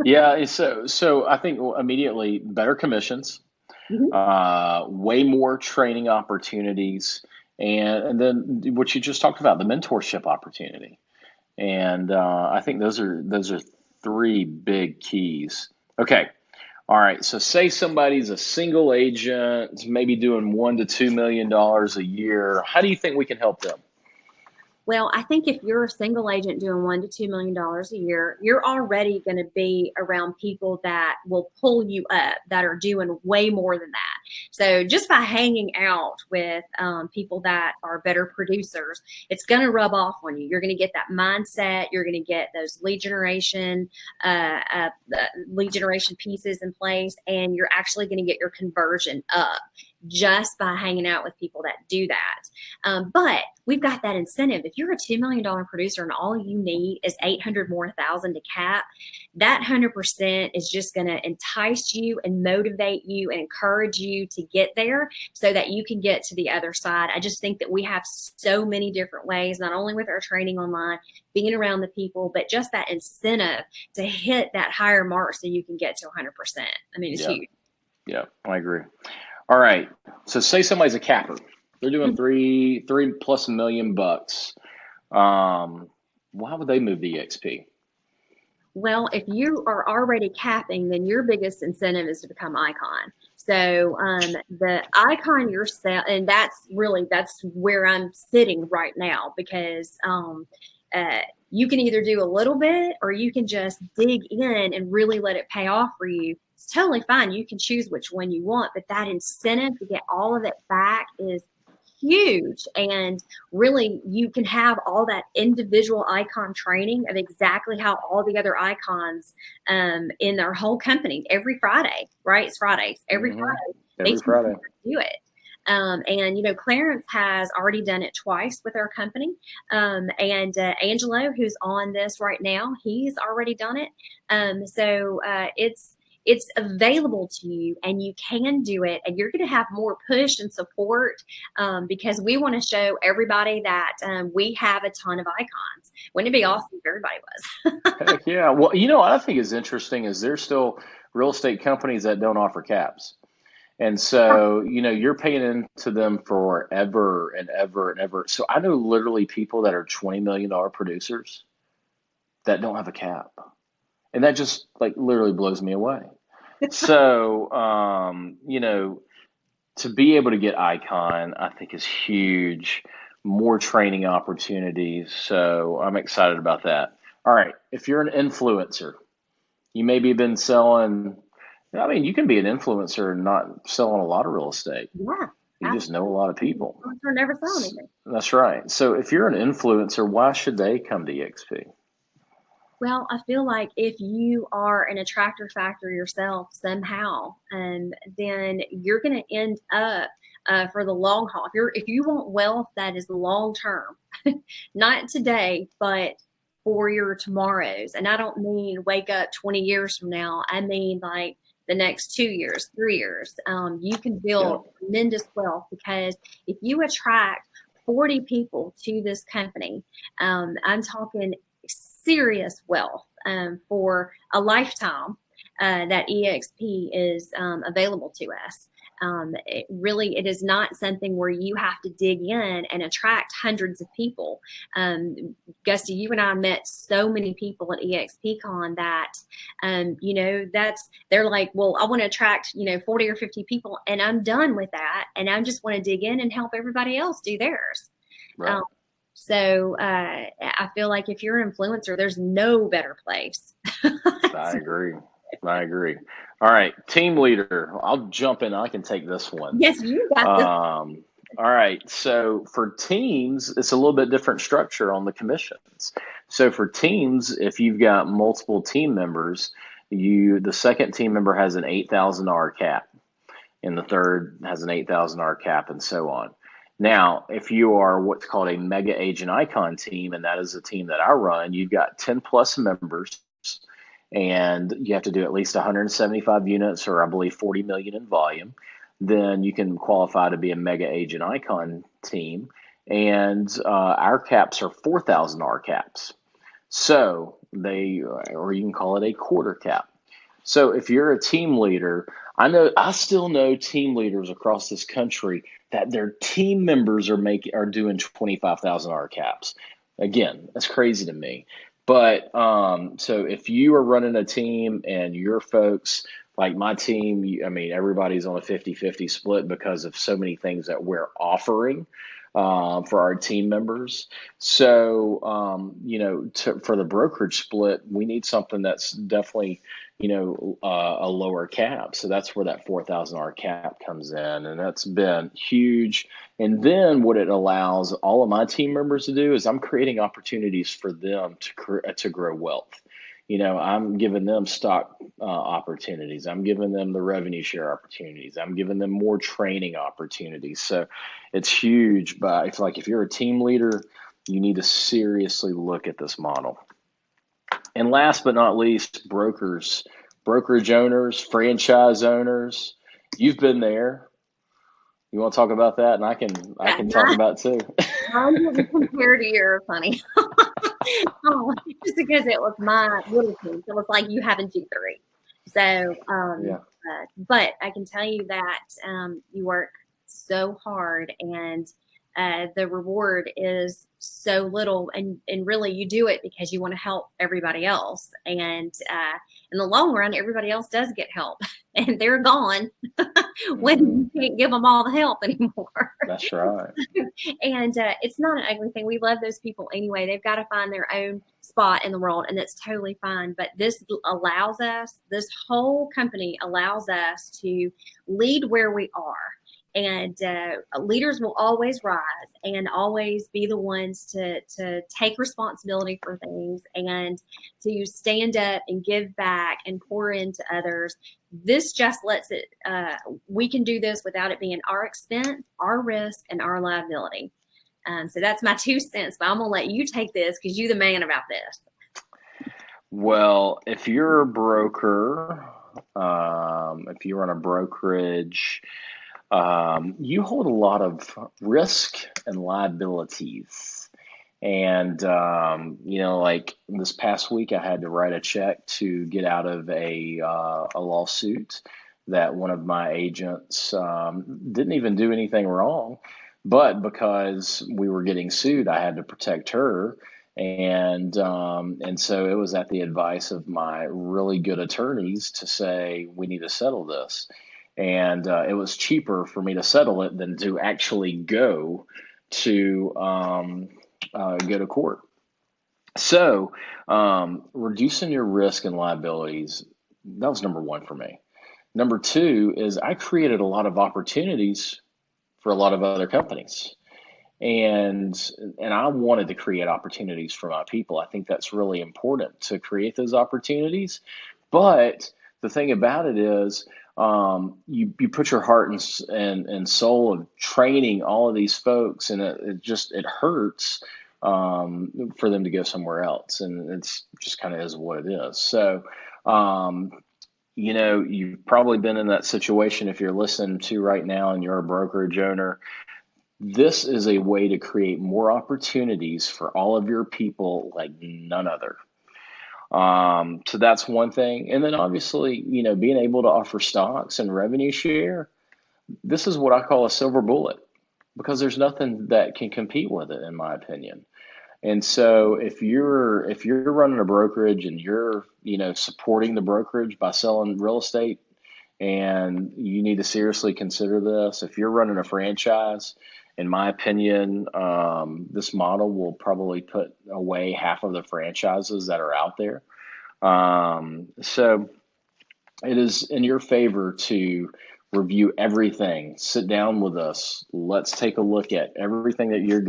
Yeah, so I think immediately better commissions, way more training opportunities, and then what you just talked about, the mentorship opportunity. And I think those are three big keys. Okay. All right. So say somebody's a single agent, maybe doing $1 to $2 million a year. How do you think we can help them? Well, I think if you're a single agent doing $1 to $2 million a year, you're already going to be around people that will pull you up, that are doing way more than that. So just by hanging out with people that are better producers, it's going to rub off on you. You're going to get that mindset. You're going to get those lead generation pieces in place, and you're actually going to get your conversion up just by hanging out with people that do that. But we've got that incentive. If you're a $2 million producer and all you need is 800 more thousand to cap, that 100% is just going to entice you and motivate you and encourage you to get there so that you can get to the other side. I just think that we have so many different ways, not only with our training online, being around the people, but just that incentive to hit that higher mark so you can get to 100%. I mean, it's huge. Yeah, I agree. All right. So say somebody's a capper. They're doing $3+ million bucks. Why would they move to eXp? Well, if you are already capping, then your biggest incentive is to become icon. So the icon yourself, and that's where I'm sitting right now, because you can either do a little bit or you can just dig in and really let it pay off for you. It's totally fine. You can choose which one you want, but that incentive to get all of it back is huge. And really, you can have all that individual icon training of exactly how all the other icons in their whole company every Friday, right? It's Fridays. Every Friday. Every Friday. Do it. And Clarence has already done it twice with our company. And Angelo, who's on this right now, he's already done it. So it's available to you, and you can do it, and you're going to have more push and support because we want to show everybody that we have a ton of icons. Wouldn't it be awesome if everybody was? Heck yeah. Well, what I think is interesting is there's still real estate companies that don't offer caps. And so, you're paying into them forever and ever and ever. So I know literally people that are $20 million producers that don't have a cap. And that just literally blows me away. So, to be able to get icon, I think is huge. More training opportunities. So I'm excited about that. All right. If you're an influencer, you maybe been selling. I mean, you can be an influencer and not selling a lot of real estate. Yeah. You just know a lot of people. Or never sell anything. That's right. So if you're an influencer, why should they come to eXp? Well, I feel like if you are an attractor factor yourself somehow, then you're going to end up for the long haul. If you want wealth that is long term, not today, but for your tomorrows. And I don't mean wake up 20 years from now. I mean like the next 2 years, 3 years. You can build tremendous wealth, because if you attract 40 people to this company, I'm talking serious wealth for a lifetime that eXp is available to us. It is not something where you have to dig in and attract hundreds of people. Gusty, you and I met so many people at eXpCon that, they're like, well, I want to attract, 40 or 50 people, and I'm done with that. And I just want to dig in and help everybody else do theirs. Right. So I feel like if you're an influencer, there's no better place. I agree. All right, team leader. I'll jump in. I can take this one. Yes, you got this. All right. So for teams, it's a little bit different structure on the commissions. So for teams, if you've got multiple team members, the second team member has an $8,000 cap, and the third has an $8,000 cap, and so on. Now, if you are what's called a mega agent icon team, and that is a team that I run, you've got 10 plus members, and you have to do at least 175 units, or I believe 40 million in volume. Then you can qualify to be a mega agent icon team. And our caps are $4,000 caps. So or you can call it a quarter cap. So if you're a team leader, I still know team leaders across this country that their team members are doing $25,000 caps. Again, that's crazy to me. But so if you are running a team and your folks, like my team, I mean, everybody's on a 50-50 split because of so many things that we're offering for our team members. So, for the brokerage split, we need something that's definitely, a lower cap. So that's where that $4,000 cap comes in. And that's been huge. And then what it allows all of my team members to do is I'm creating opportunities for them to grow wealth. I'm giving them stock opportunities. I'm giving them the revenue share opportunities. I'm giving them more training opportunities. So it's huge. But it's like if you're a team leader, you need to seriously look at this model. And last but not least, brokerage owners, franchise owners. You've been there. You want to talk about that? And I can talk about it too. Mine didn't compare to yours, honey. Oh, just because it was my little piece. It was like you having 2, 3. So, Yeah. but I can tell you that you work so hard, and the reward is so little, and really you do it because you want to help everybody else. And in the long run, everybody else does get help, and they're gone when you can't give them all the help anymore. That's right. And it's not an ugly thing. We love those people anyway. They've got to find their own spot in the world, and that's totally fine. But this whole company allows us to lead where we are. And leaders will always rise and always be the ones to take responsibility for things and to stand up and give back and pour into others. This just lets it, we can do this without it being our expense, our risk, and our liability. So that's my 2 cents, but I'm going to let you take this because you're the man about this. Well, if you're a broker, if you run a brokerage, you hold a lot of risk and liabilities. And, like this past week, I had to write a check to get out of a lawsuit that one of my agents didn't even do anything wrong. But because we were getting sued, I had to protect her. And so it was at the advice of my really good attorneys to say, we need to settle this. And it was cheaper for me to settle it than to actually go to court. So reducing your risk and liabilities, that was number 1 for me. Number 2 is I created a lot of opportunities for a lot of other companies. And I wanted to create opportunities for my people. I think that's really important to create those opportunities. But the thing about it is, you put your heart and soul of training all of these folks, and it hurts for them to go somewhere else, and it's just kind of is what it is. So, you've probably been in that situation if you're listening to right now and you're a brokerage owner. This is a way to create more opportunities for all of your people like none other. So that's one thing. And then obviously, being able to offer stocks and revenue share, this is what I call a silver bullet because there's nothing that can compete with it, in my opinion. And so if you're running a brokerage and you're, supporting the brokerage by selling real estate, and you need to seriously consider this. If you're running a franchise, in my opinion, this model will probably put away half of the franchises that are out there. So it is in your favor to review everything. Sit down with us. Let's take a look at everything that you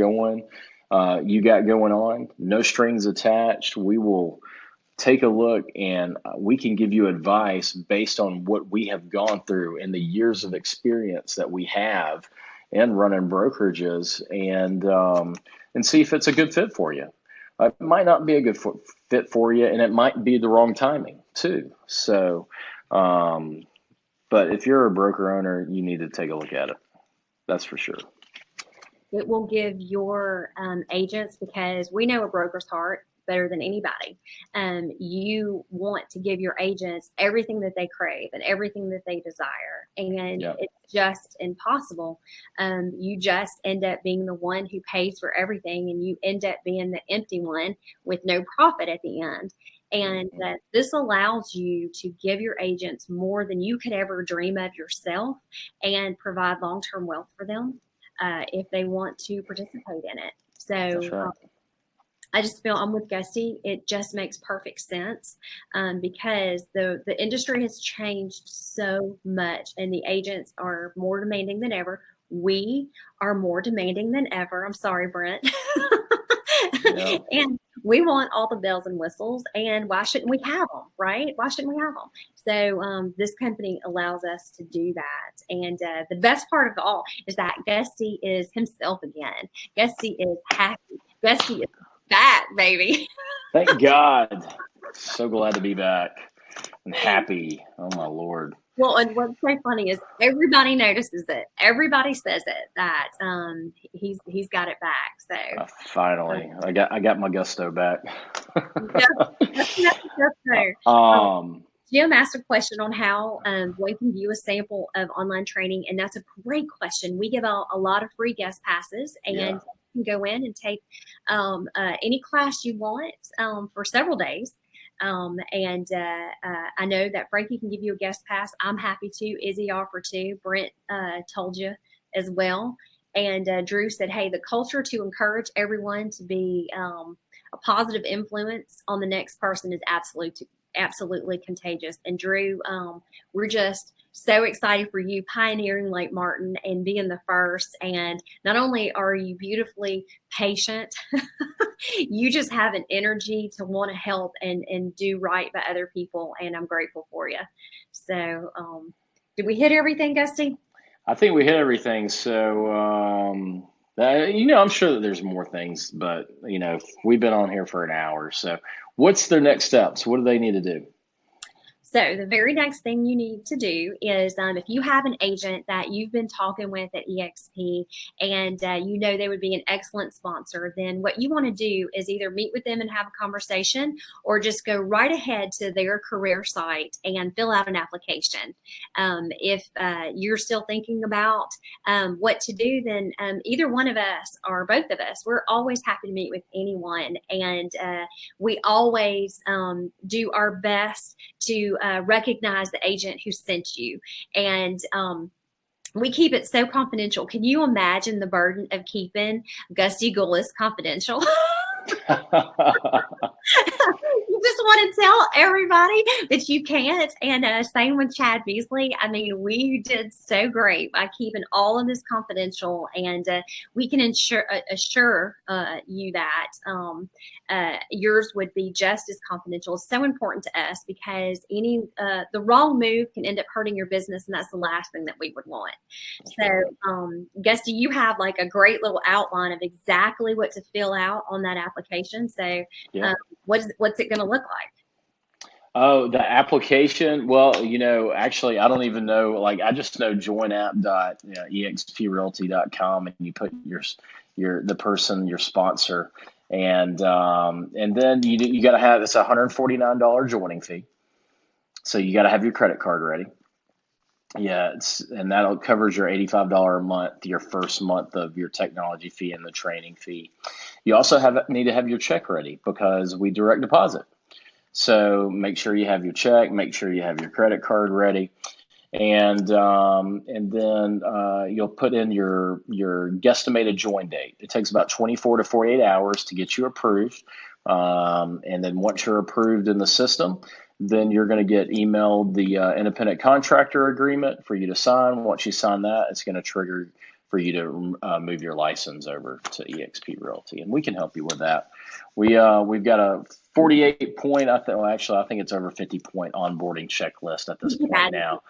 got going on. No strings attached. We will take a look, and we can give you advice based on what we have gone through and the years of experience that we have and running brokerages, and see if it's a good fit for you. It might not be a good fit for you, and it might be the wrong timing too. So, but if you're a broker owner, you need to take a look at it. That's for sure. It will give your agents, because we know a broker's heart better than anybody. You want to give your agents everything that they crave and everything that they desire, and it's just impossible. You just end up being the one who pays for everything, and you end up being the empty one with no profit at the end. And this allows you to give your agents more than you could ever dream of yourself, and provide long-term wealth for them if they want to participate in it. So I just feel I'm with Gusty. It just makes perfect sense because the industry has changed so much, and the agents are more demanding than ever. We are more demanding than ever. I'm sorry, Brent. And we want all the bells and whistles, and why shouldn't we have them, right? Why shouldn't we have them? So this company allows us to do that. And the best part of it all is that Gusty is himself again. Gusty is happy. Gusty is back, baby. Thank God. So glad to be back and happy. Oh my Lord. Well, and what's so funny is everybody notices it. Everybody says it, that he's got it back. So finally, I got my gusto back. Jim asked a question on how one can view a sample of online training, and that's a great question. We give out a lot of free guest passes, and you can go in and take any class you want for several days. I know that Frankie can give you a guest pass. I'm happy to. Izzy offered to. Brent told you as well. And Drew said, hey, the culture to encourage everyone to be a positive influence on the next person is absolutely contagious. And Drew, we're just so excited for you pioneering Lake Martin and being the first. And not only are you beautifully patient, you just have an energy to want to help and do right by other people. And I'm grateful for you. So did we hit everything, Gusty? I think we hit everything. So, I'm sure that there's more things, but, we've been on here for an hour. So what's their next steps? What do they need to do? So the very next thing you need to do is if you have an agent that you've been talking with at eXp and they would be an excellent sponsor, then what you want to do is either meet with them and have a conversation, or just go right ahead to their career site and fill out an application. If you're still thinking about what to do, then either one of us or both of us, we're always happy to meet with anyone. And we always do our best to recognize the agent who sent you. And we keep it so confidential. Can you imagine the burden of keeping Gusty Gulas confidential? You just want to tell everybody, but you can't. And same with Chad Beasley. I mean, we did so great by keeping all of this confidential, and we can assure you that yours would be just as confidential. It's so important to us because the wrong move can end up hurting your business, and that's the last thing that we would want. So, Gusty, you have like a great little outline of exactly what to fill out on that application. So what's it going to look like? Oh, the application. Well, actually, I don't even know. Like, I just know joinapp.exprealty.com, and you put your sponsor, and then you got to have it's a $149 joining fee. So you got to have your credit card ready. Yeah, and that covers your $85 a month, your first month of your technology fee and the training fee. You also need to have your check ready because we direct deposit. So make sure you have your check, make sure you have your credit card ready, and then you'll put in your guesstimated join date. It takes about 24 to 48 hours to get you approved, and then once you're approved in the system, then you're going to get emailed the independent contractor agreement for you to sign. Once you sign that, it's going to trigger for you to move your license over to eXp Realty, and we can help you with that. We've got a 48 point, I think it's over 50 point onboarding checklist at this point now.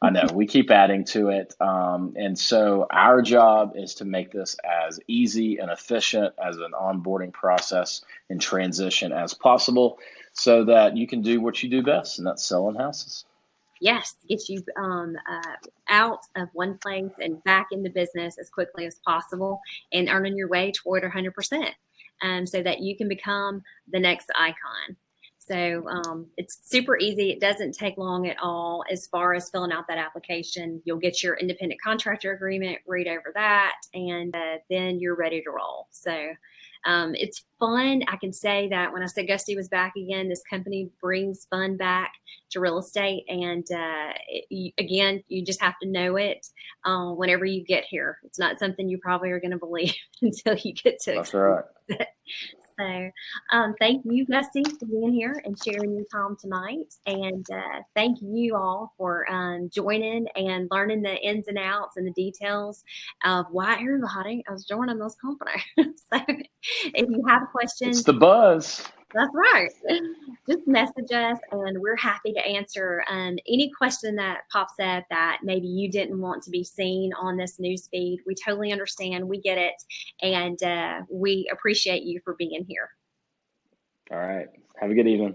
I know we keep adding to it. And so our job is to make this as easy and efficient as an onboarding process and transition as possible so that you can do what you do best, and that's selling houses. Yes, get you out of one place and back into business as quickly as possible and earning your way toward 100%, so that you can become the next icon. So it's super easy. It doesn't take long at all as far as filling out that application. You'll get your independent contractor agreement, read over that, and then you're ready to roll. So it's fun. I can say that when I said Gusty was back again, this company brings fun back to real estate. And again, you just have to know it whenever you get here. It's not something you probably are going to believe until you get to experience it. So thank you, Gusty, for being here and sharing your time tonight. And thank you all for joining and learning the ins and outs and the details of why everybody is joining this company. So if you have questions, it's the buzz. That's right. Just message us, and we're happy to answer any question that pops up that maybe you didn't want to be seen on this news feed. We totally understand. We get it, and we appreciate you for being here. All right. Have a good evening.